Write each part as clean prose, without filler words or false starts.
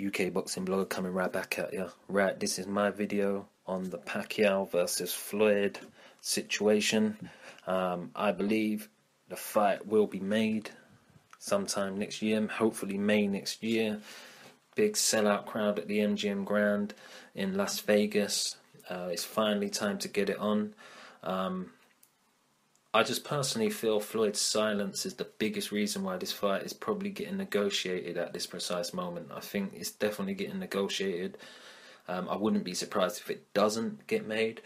UK boxing blogger coming right back at you. Right, this is my video on the Pacquiao versus Floyd situation. I believe the fight will be made sometime next year, hopefully May next year. Big sellout crowd at the MGM Grand in Las Vegas. It's finally time to get it on. I just personally feel Floyd's silence is the biggest reason why this fight is probably getting negotiated at this precise moment. I think it's definitely getting negotiated. I wouldn't be surprised if it doesn't get made,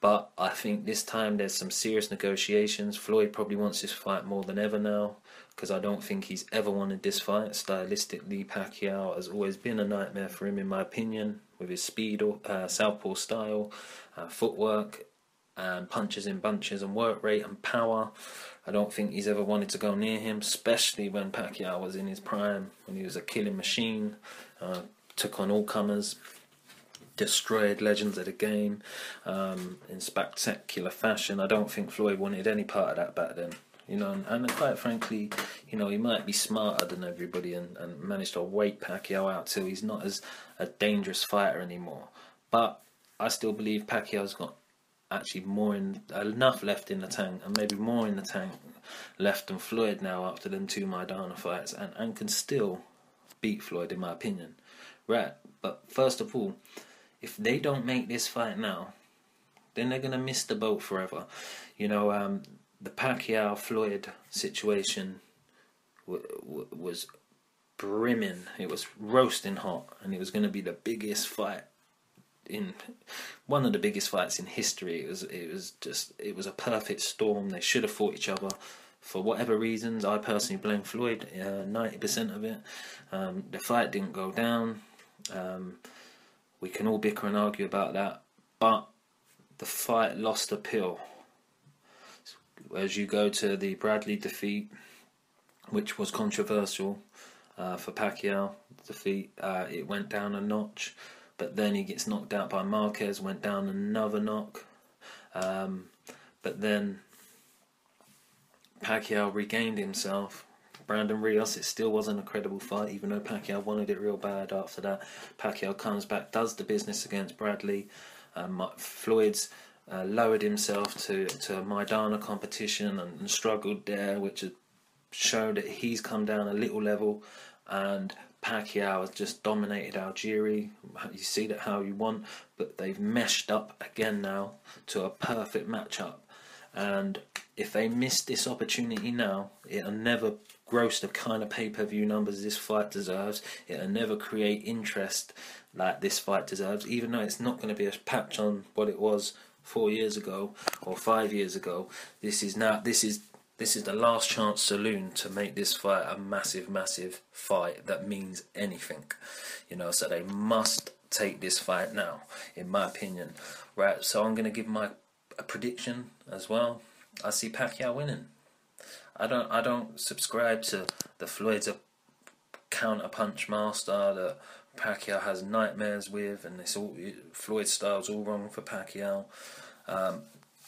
but I think this time there's some serious negotiations. Floyd probably wants this fight more than ever now, because I don't think he's ever wanted this fight. Stylistically, Pacquiao has always been a nightmare for him, in my opinion, with his speed, southpaw style, footwork, and punches in bunches and work rate and power. I don't think he's ever wanted to go near him, especially when Pacquiao was in his prime, when he was a killing machine, took on all comers, destroyed legends of the game in spectacular fashion. I don't think Floyd wanted any part of that back then. You know, and quite frankly, you know, he might be smarter than everybody and managed to wait Pacquiao out till he's not as a dangerous fighter anymore. But I still believe Pacquiao's got actually enough left in the tank, and maybe more in the tank left than Floyd now after them two Maidana fights, and can still beat Floyd, in my opinion. Right, but first of all, if they don't make this fight now, then they're going to miss the boat forever. You know, the Pacquiao-Floyd situation was brimming. It was roasting hot, and it was going to be the biggest fight, one of the biggest fights in history. It was a perfect storm. They should have fought each other. For whatever reasons, I personally blame Floyd, 90% of it. The fight didn't go down. We can all bicker and argue about that, but the fight lost appeal. As you go to the Bradley defeat, which was controversial for Pacquiao defeat, it went down a notch. But then he gets knocked out by Marquez, went down another knock. But then Pacquiao regained himself. Brandon Rios, it still wasn't a credible fight, even though Pacquiao wanted it real bad after that. Pacquiao comes back, does the business against Bradley. Floyd's lowered himself to a Maidana competition and struggled there, which has shown that he's come down a little level. And Pacquiao has just dominated Algieri. You see that how you want, but they've meshed up again now to a perfect matchup. And if they miss this opportunity now, it'll never gross the kind of pay-per-view numbers this fight deserves. It'll never create interest like this fight deserves, even though it's not going to be a patch on what it was 4 years ago or 5 years ago. This is the last chance saloon to make this fight a massive fight that means anything, you know. So they must take this fight now, in my opinion. Right, so I'm going to give a prediction as well. I see Pacquiao winning. I don't subscribe to the Floyd's a counter-punch master that Pacquiao has nightmares with, and Floyd's style's all wrong for Pacquiao.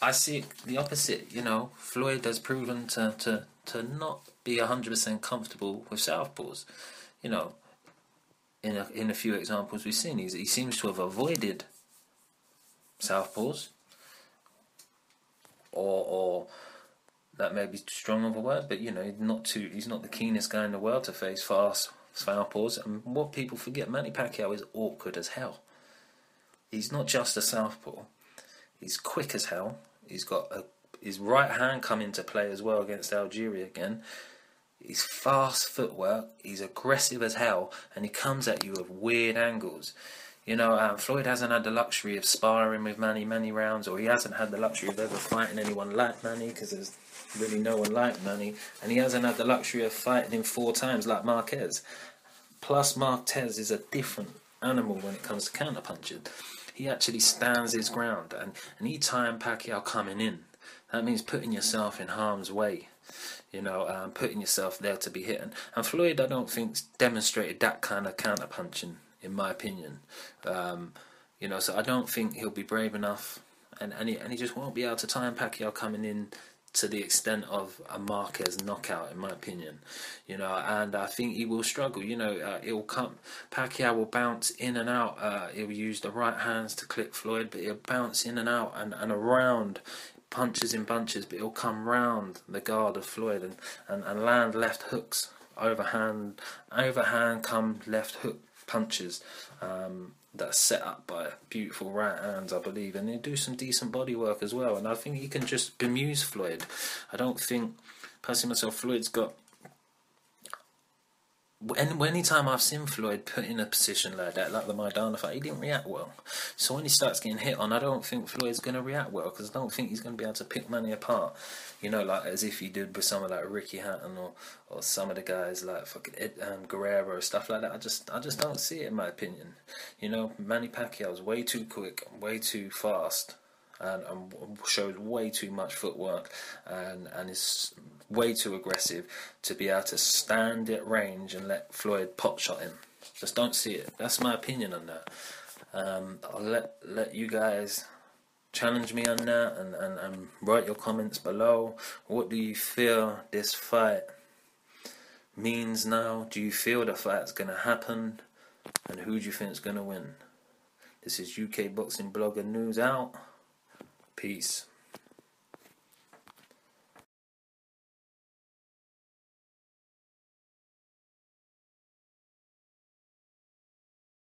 I see the opposite. You know, Floyd has proven to not be 100% comfortable with southpaws. You know, in a few examples we've seen, he seems to have avoided southpaws, or that may be strong of a word, but you know, he's not the keenest guy in the world to face fast southpaws. And what people forget, Manny Pacquiao is awkward as hell. He's not just a southpaw. He's quick as hell. He's got his right hand come into play as well against Algeria again. He's fast footwork. He's aggressive as hell, and he comes at you with weird angles. You know, Floyd hasn't had the luxury of sparring with Manny many rounds, or he hasn't had the luxury of ever fighting anyone like Manny, because there's really no one like Manny, and he hasn't had the luxury of fighting him 4 times like Marquez. Plus, Marquez is a different animal when it comes to counterpunching. He actually stands his ground, and any time Pacquiao coming in, that means putting yourself in harm's way, you know, putting yourself there to be hit. And Floyd, I don't think, demonstrated that kind of counterpunching, in my opinion. You know, so I don't think he'll be brave enough, and he just won't be able to time Pacquiao coming in to the extent of a Marquez knockout, in my opinion, you know. And I think he will struggle. You know, it'll come. Pacquiao will bounce in and out. He'll use the right hands to clip Floyd, but he'll bounce in and out and around, punches in bunches. But he'll come round the guard of Floyd and land left hooks, overhand come left hook punches. That are set up by beautiful right hands, I believe, and they do some decent body work as well. And I think he can just bemuse Floyd. I don't think, personally myself, Floyd's got. Anytime I've seen Floyd put in a position like that, like the Maidana fight, he didn't react well. So when he starts getting hit on, I don't think Floyd's going to react well, because I don't think he's going to be able to pick Manny apart. You know, like as if he did with someone like Ricky Hatton or some of the guys like fucking Guerrero or stuff like that. I just don't see it, in my opinion. You know, Manny Pacquiao's way too quick, way too fast, and shows way too much footwork, and is way too aggressive to be able to stand at range and let Floyd pot shot him. Just don't see it. That's my opinion on that. I'll let you guys challenge me on that, and write your comments below. What do you feel this fight means now? Do you feel the fight's going to happen? And who do you think is going to win? This is UK Boxing Blogger News out. Peace.